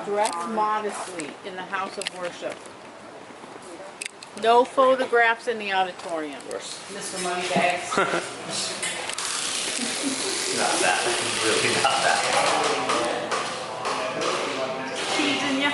Dress modestly in the house of worship. No photographs in the auditorium. Mr. Moneybags. Not that. Really not that. Teasing ya.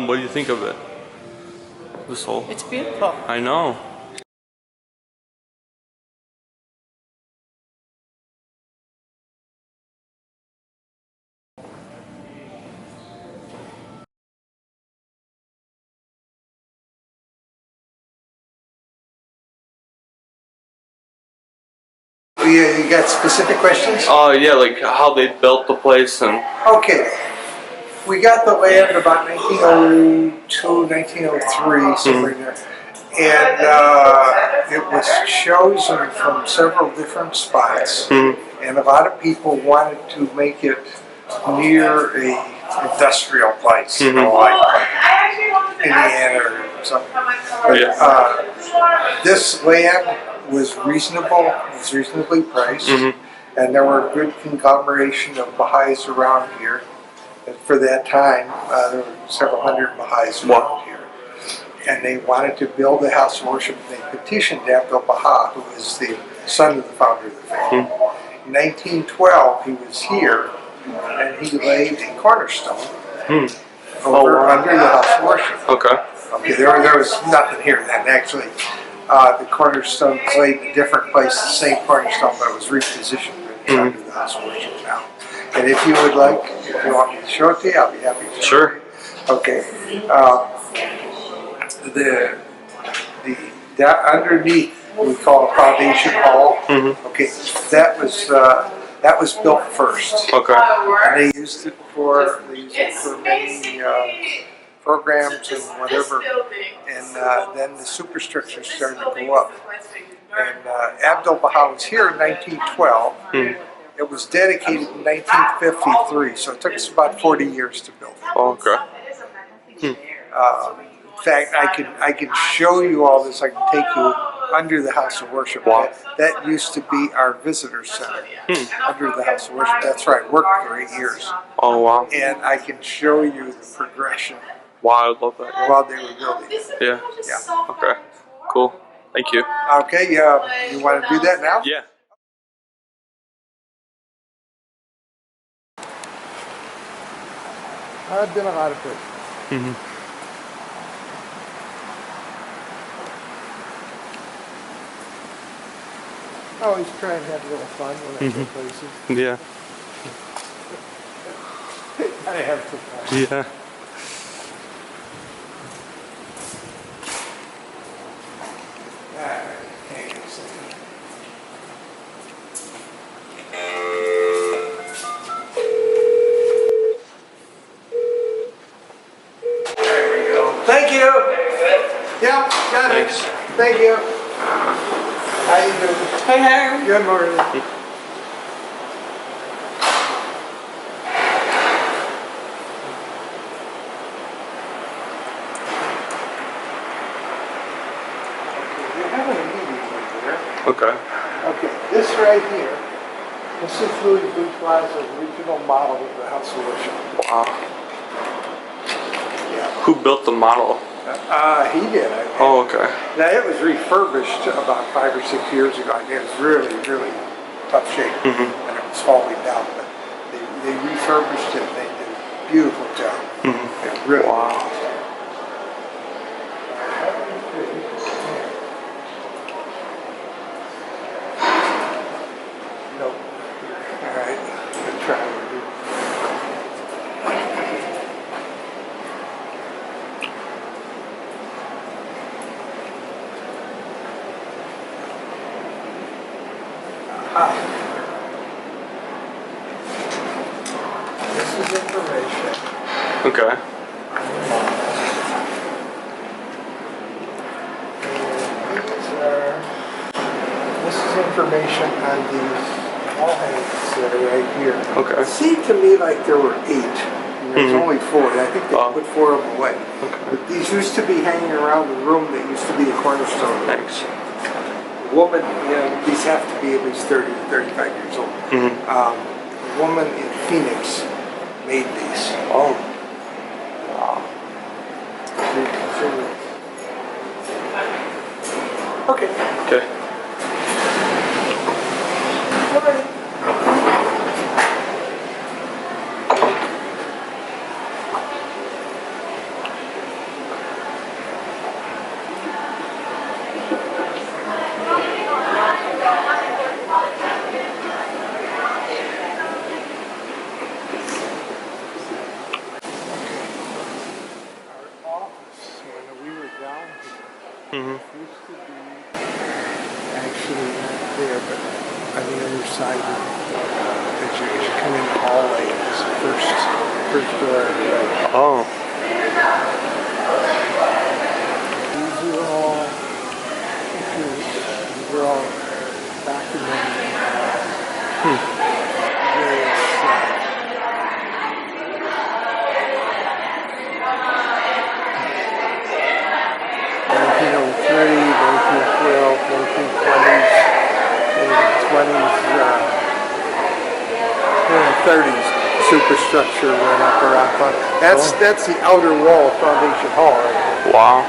What do you think of it? This whole. It's beautiful. I know. You got specific questions? Yeah, like how they built the place and. Okay. We got the land about 1902, 1903, somewhere in there. And it was chosen from several different spots. And a lot of people wanted to make it near a industrial place, you know, like Indiana or something. But this land was reasonable, was reasonably priced, and there were a good conglomeration of Bahá'ís around here. And for that time, there were several hundred Bahá'ís around here. And they wanted to build a house of worship. They petitioned Abdul Baha, who was the son of the founder of the faith. In 1912, he was here, and he laid a cornerstone under the house of worship. Okay. Okay, there was nothing here then. Actually, the cornerstone was laid in a different place, the same cornerstone, but it was repositioned under the house of worship now. And if you would like, if you want me to show it to you, I'll be happy to show it. Okay. Underneath, we call a foundation hall. Okay, that was built first. Okay. And they used it for many programs and whatever. And then the superstructure started to go up. And Abdul Baha was here in 1912. It was dedicated in 1953, so it took us about 40 years to build it. Okay. In fact, I can show you all this. I can take you under the house of worship. Wow. That used to be our visitor center under the house of worship. That's right. Worked for 8 years. Oh wow. And I can show you the progression. Wow, I love that. While they were building it. Yeah. Yeah. Okay. Cool. Thank you. Okay. You want to do that now? Yeah. I've been a lot of places. I always try and have a little fun when I go places. Yeah. I have some fun. Yeah. Alright, hang on a second. There we go. Thank you. Yep, got it. Thank you. How you doing? Hey, Harry. Good morning. We're having a meeting over there. Okay. Okay, this right here, this is Louis Bourgeois' original model of the house of worship. Wow. Yeah. Who built the model? He did, I think. Oh, okay. Now, it was refurbished about 5 or 6 years ago, and it was really, really tough shape, and it was falling down, but they refurbished it, and they did a beautiful job. It really Wow. Nope. All right, good try. This is information. Okay. And information on these wall hangings that are right here. Okay. It seemed to me like there were 8. And there's only 4. I think they put 4 of them away. Okay. But these used to be hanging around the room that used to be the cornerstone. Thanks. A woman, these have to be at least 30 to 35 years old. A woman in Phoenix made these. Oh. Wow. Okay. Okay. Used to be actually not there, but on the other side, as you come in the hallway, it's the first door. Right? Oh. These are all documented. Various, 1912, 1920s, and 30s, superstructure went up around. That's the outer wall of Foundation Hall right there. Wow.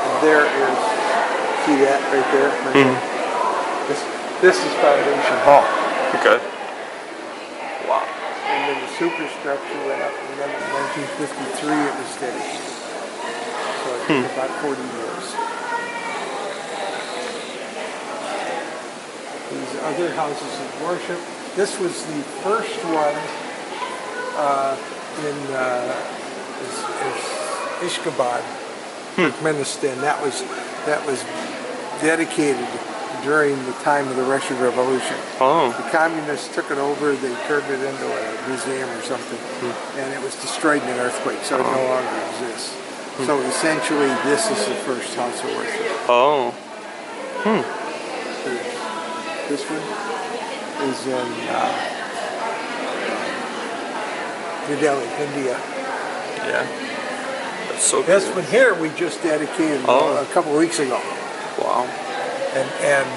And there is, see that right there? This is Foundation Hall. Okay. Wow. And then the superstructure went up, and then in 1953 it was dedicated. So it took about 40 years. These other houses of worship. This was the first one in Ishkabad, Turkmenistan. That was dedicated during the time of the Russian Revolution. Oh. The communists took it over, they turned it into a museum or something, and it was destroyed in an earthquake, so it no longer exists. So essentially, this is the first house of worship. Oh. This one is in New Delhi, India. Yeah. That's so cool. This one here we just dedicated a couple of weeks ago. Wow. And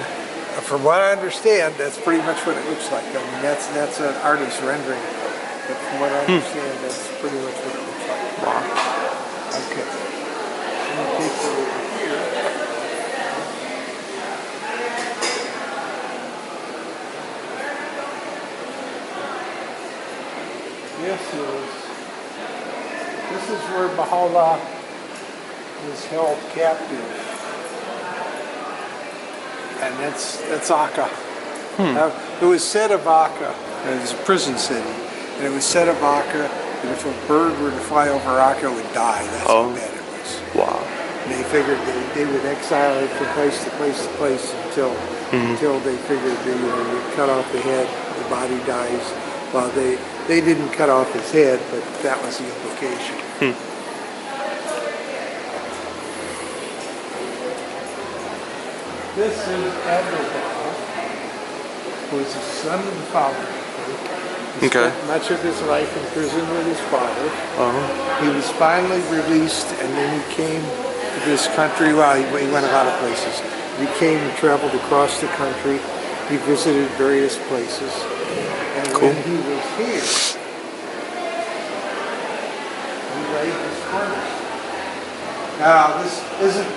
from what I understand, that's pretty much what it looks like. I mean, that's an artist's rendering. But from what I understand, that's pretty much what it looks like. Wow. Okay. I'm going to take it over here. This is where Baha'u'llah was held captive. And that's Akka. It was said of Akka, it was a prison city, and it was said of Akka that if a bird were to fly over Akka, it would die. That's how bad it was. Wow. And they figured they would exile it from place to place to place until they figured you cut off the head, the body dies. Well, they didn't cut off his head, but that was the implication. This is Abdul-Baha, who was the son of the founder. He spent much of his life in prison with his father. He was finally released, and then he came to this country. Well, he went a lot of places. He came and traveled across the country. He visited various places. And when he was here, he laid his cornerstone. Now, this isn't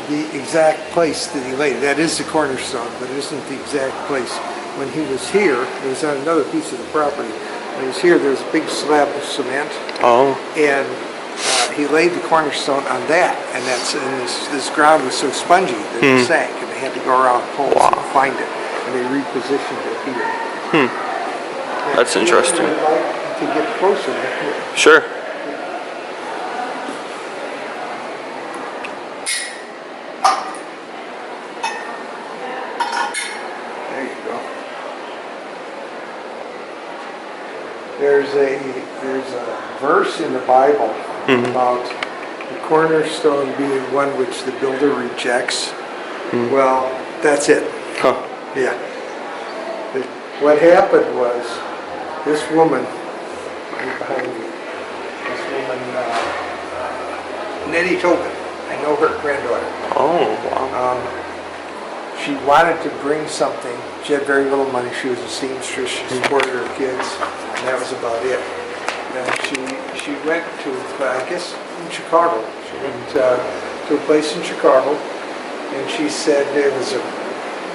the exact place that he laid. That is the cornerstone, but it isn't the exact place. When he was here, it was on another piece of the property. When he was here, there was a big slab of cement. And he laid the cornerstone on that, and this ground was so spongy that it sank, and they had to go around poles and find it, and they repositioned it here. That's interesting. If you'd like to get closer. Sure. There you go. There's a verse in the Bible about The cornerstone being one which the builder rejects. Well, that's it. Huh. Yeah. What happened was, this woman, right behind me, this woman, Nettie Tobin, I know her granddaughter. Oh, wow. She wanted to bring something. She had very little money. She was a seamstress. She supported her kids, and that was about it. And she went to, I guess, in Chicago. She went to a place in Chicago, and she said they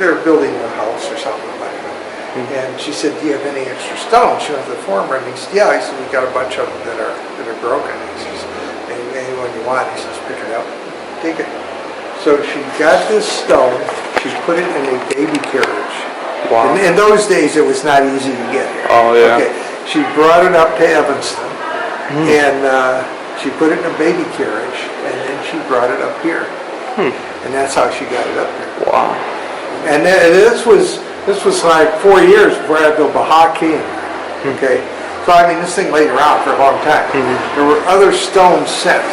were building a house or something like that. And she said, "Do you have any extra stones?" She went to the former, and he said, "Yeah." He said, "We got a bunch of them that are broken." He says, "Anyone you want?" He says, "Pick it up, take it." So she got this stone. She put it in a baby carriage. Wow. In those days, it was not easy to get here. Oh, yeah. Okay. She brought it up to Evanston, and she put it in a baby carriage, and then she brought it up here. And that's how she got it up here. Wow. And this was like 4 years before Abdul-Baha came. Okay, so I mean, this thing laid around for a long time. There were other stones sent.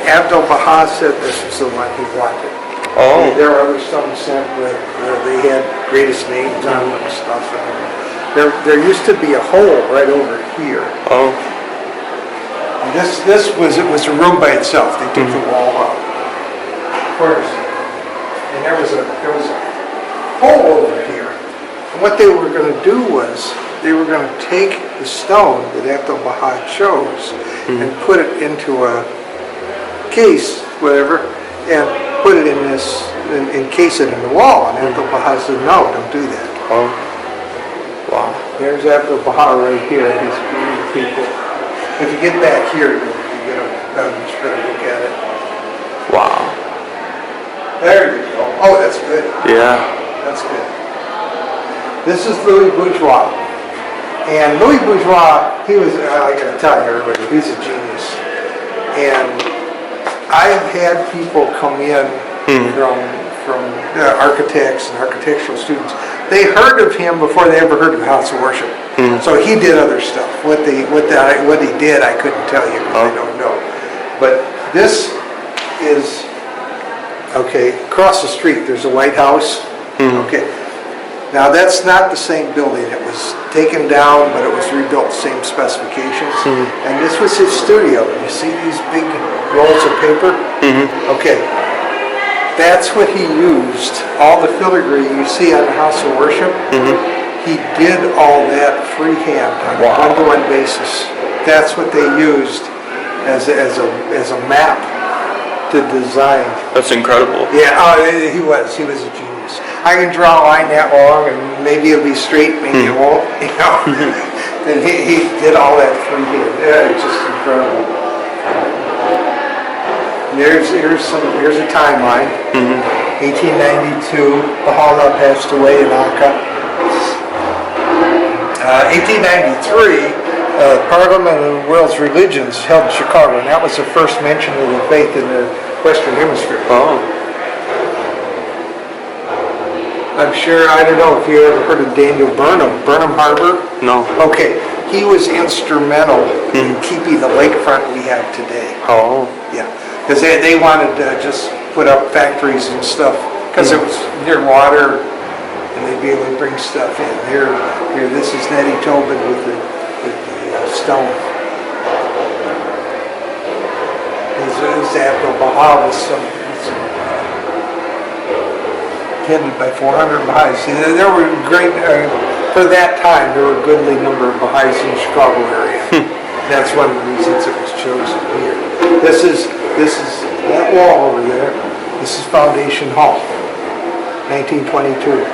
Abdul-Baha said this was the one he wanted. Oh. There were other stones sent where they had greatest names on them and stuff. And there used to be a hole right over here. Oh. And it was a room by itself. They took the wall out. Of course. And there was a hole over here. And what they were going to do was they were going to take the stone that Abdul-Baha chose and put it into a case, whatever, and put it in this, encase it in the wall. And Abdul-Baha said, "No, don't do that." Oh. Wow. There's Abdul-Baha right here. These people. If you get back here, you get a much better look at it. Wow. There you go. Oh, that's good. Yeah. That's good. This is Louis Bourgeois. And Louis Bourgeois, he was, I gotta tell you everybody, he's a genius. And I've had people come in from architects and architectural students. They heard of him before they ever heard of House of Worship. So he did other stuff. What he did, I couldn't tell you because I don't know. But this is, okay, across the street, there's a White House. Okay. Now that's not the same building. It was taken down, but it was rebuilt, same specifications. And this was his studio. You see these big rolls of paper? Okay. That's what he used. All the filigree you see on the House of Worship, he did all that freehand on a one-to-one basis. That's what they used as a map to design. That's incredible. Yeah, he was a genius. I can draw a line that long, and maybe it'll be straight, maybe it won't. You know, and he did all that freehand. Yeah, it's just incredible. Here's a timeline. 1892, Bahá'í passed away in Akka. 1893, Parliament of the World's Religions held in Chicago, and that was the first mention of the faith in the Western Hemisphere. Oh. I'm sure, I don't know if you ever heard of Daniel Burnham Harbor? No. Okay, he was instrumental in keeping the lakefront we have today. Oh. Yeah, because they wanted to just put up factories and stuff, because it was near water, and they'd be able to bring stuff in. Here, this is Nettie Tobin with the stone. This Abdul-Baha with some attended by 400 Baha'is. There were great, for that time, there were a goodly number of Baha'is in the Chicago area. That's one of the reasons it was chosen here. This is that wall over there. This is Foundation Hall, 1922.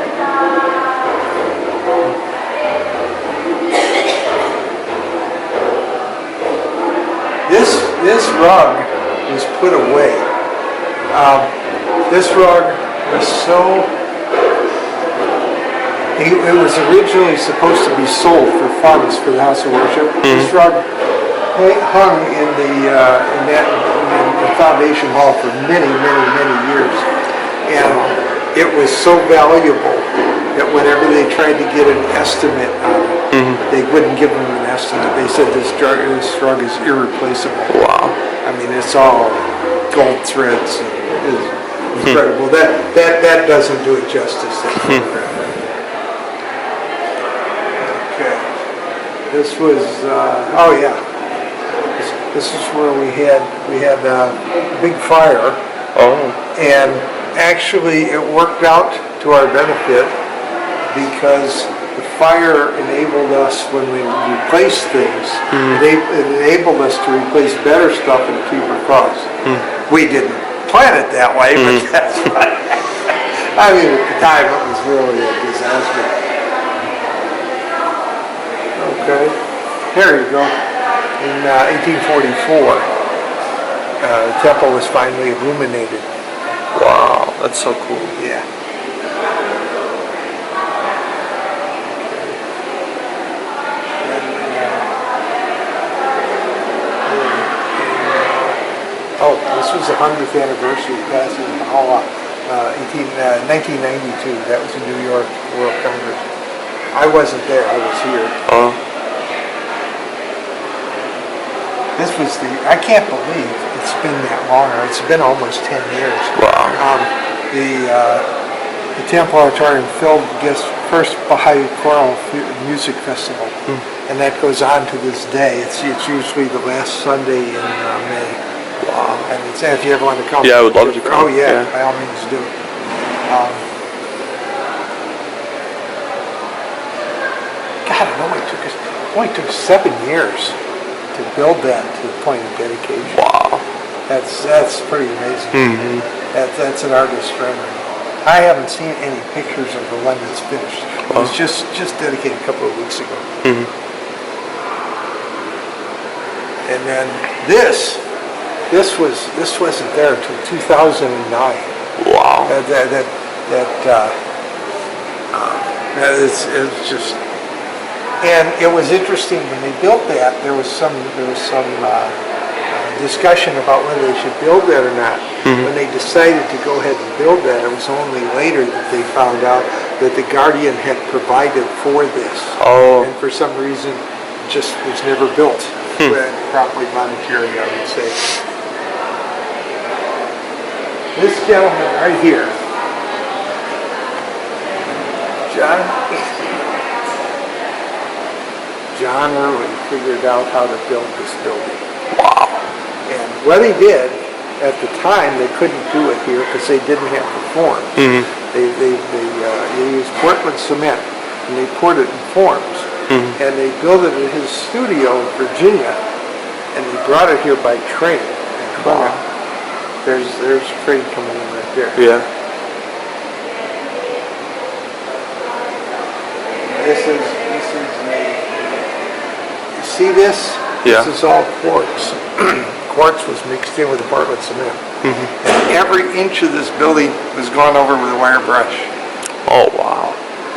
This rug was put away. This rug was so, it was originally supposed to be sold for funds for the House of Worship. This rug hung in the Foundation Hall for many years, and it was so valuable that whenever they tried to get an estimate on it, they wouldn't give them an estimate. They said this rug is irreplaceable. Wow. I mean, it's all gold threads is incredible. That doesn't do it justice. That photograph. Okay. This was oh yeah. This is where we had a big fire. Oh. And actually, it worked out to our benefit because the fire enabled us, when we replaced things, it enabled us to replace better stuff at a cheaper cost. We didn't plan it that way, but that's fine. I mean, at the time, it was really a disaster. Okay, here you go. In 1844, the temple was finally illuminated. Wow, that's so cool. Yeah. Oh, this was the 100th anniversary of passing Bahá'í, 1992. That was in New York World Congress. I wasn't there, I was here. Oh. This was I can't believe it's been that long. It's been almost 10 years. Wow. The Temple Auditorium filmed the first Bahá'í choral music festival. And that goes on to this day. It's usually the last Sunday in May. Wow. And if you ever want to come. Yeah, I would love to come. Oh yeah, by all means do. God, it only took 7 years to build that to the point of dedication. Wow. That's pretty amazing. That's an artist's rendering. I haven't seen any pictures of the one that's finished. It was just dedicated a couple of weeks ago. And then this wasn't there until 2009. Wow. It's just. And it was interesting when they built that. There was some discussion about whether they should build that or not. When they decided to go ahead and build that, it was only later that they found out that the Guardian had provided for this. Oh. And for some reason, it just was never built properly monetarily, I would say. This gentleman right here, John Irwin figured out how to build this building. Wow. And what he did, at the time, they couldn't do it here because they didn't have the forms. They used Portland cement, and they poured it in forms. And they built it in his studio in Virginia, and they brought it here by train. Wow. There's a train coming in right there. Yeah. This is see this? Yeah. This is all quartz. Quartz was mixed in with the Portland cement. And every inch of this building was gone over with a wire brush. Oh, wow.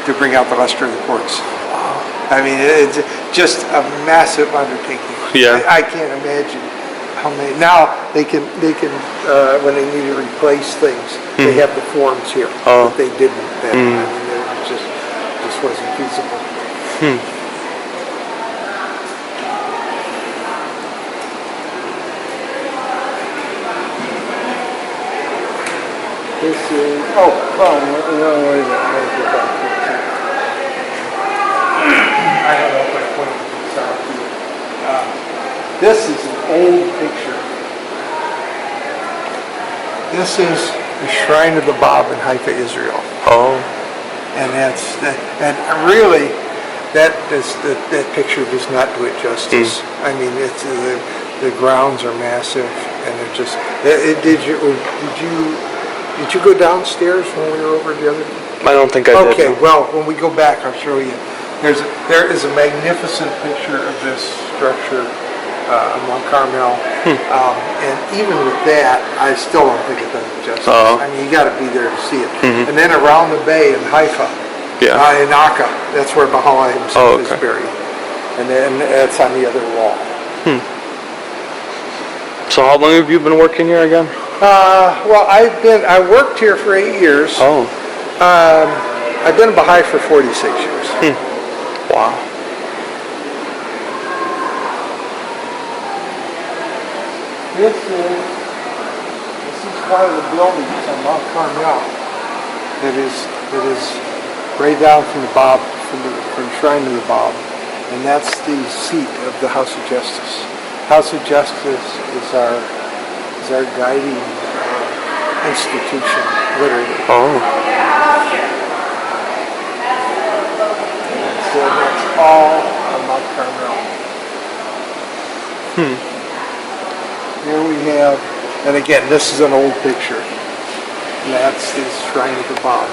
To bring out the luster of the quartz. Wow. I mean, it's just a massive undertaking. Yeah. I can't imagine how many. Now they can when they need to replace things, they have the forms here. But they didn't then. I mean, it just wasn't feasible. This is, no, wait a minute, let me get back to it. I don't know if I pointed this out to you. This is an old picture. This is the Shrine of the Bab in Haifa, Israel. Oh. And and really, that picture does not do it justice. I mean, it's the grounds are massive, and they're just. Did you go downstairs when we were over the other day? I don't think I did. Okay, well, when we go back, I'll show you. There is a magnificent picture of this structure on Mount Carmel. And even with that, I still don't think it does it justice. I mean, you got to be there to see it. And then around the bay in Haifa, in Akka, that's where Bahá'í himself is buried. And then that's on the other wall. So how long have you been working here again? Well, I worked here for 8 years. Oh. I've been a Baha'i for 46 years. Wow. This is one of the buildings on Mount Carmel that is right down from the Bob, from the shrine to the Bob, and that's the seat of the House of Justice. House of Justice is our guiding institution, literally. Oh. So that's all on Mount Carmel. Here we have, and again, this is an old picture. And that's the shrine of the Bob.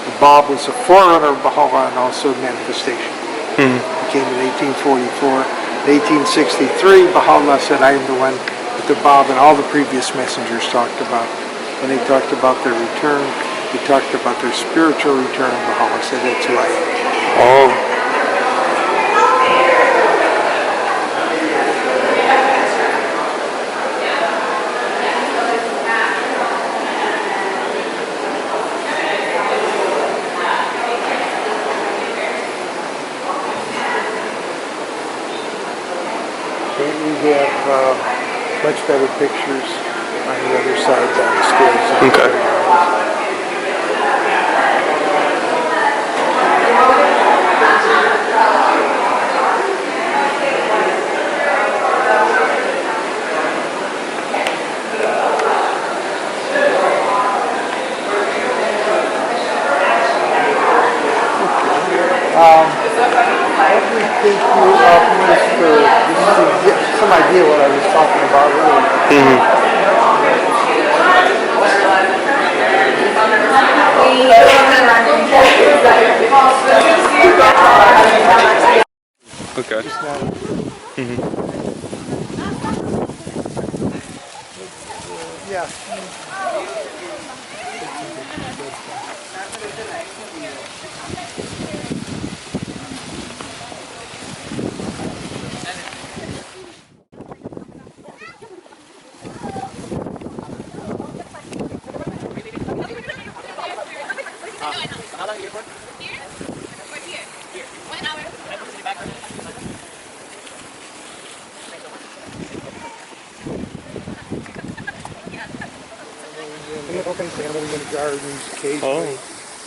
The Bob was a forerunner of Bahá'í and also a manifestation. It came in 1844. In 1863, Baha'u'llah said, I am the one that the Bob and all the previous messengers talked about. When they talked about their return, they talked about their spiritual return. Baha'u'llah said, that's who I am. Oh. We have much better pictures on the other side downstairs. Okay. Let me take you up just to get some idea what I was talking about earlier. Okay. Yeah. We have all kinds of animals in the gardens, occasionally.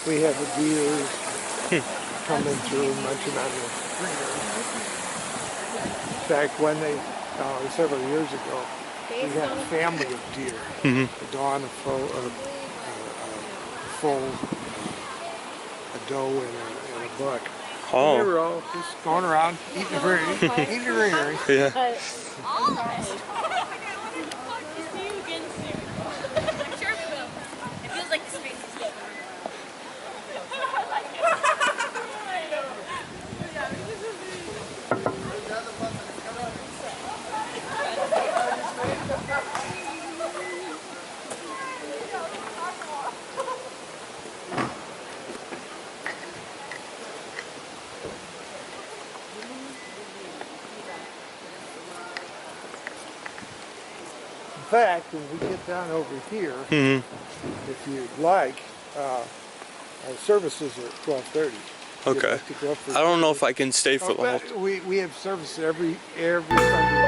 We have the deer coming through, munching on the greenery. In fact, when they, several years ago, we had a family of deer. A dawn, a foal, a doe, and a buck. Oh. And they were all just going around eating the greenery. Yeah. All right. See you again soon. I'm sure we will. It feels like the space is getting In fact, when we get down over here, if you'd like, our services are at 12:30. Okay. I don't know if I can stay for the whole time. We have services every Sunday.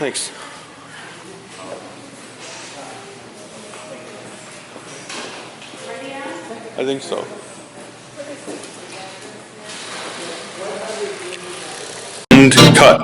Thanks. I think so. And cut.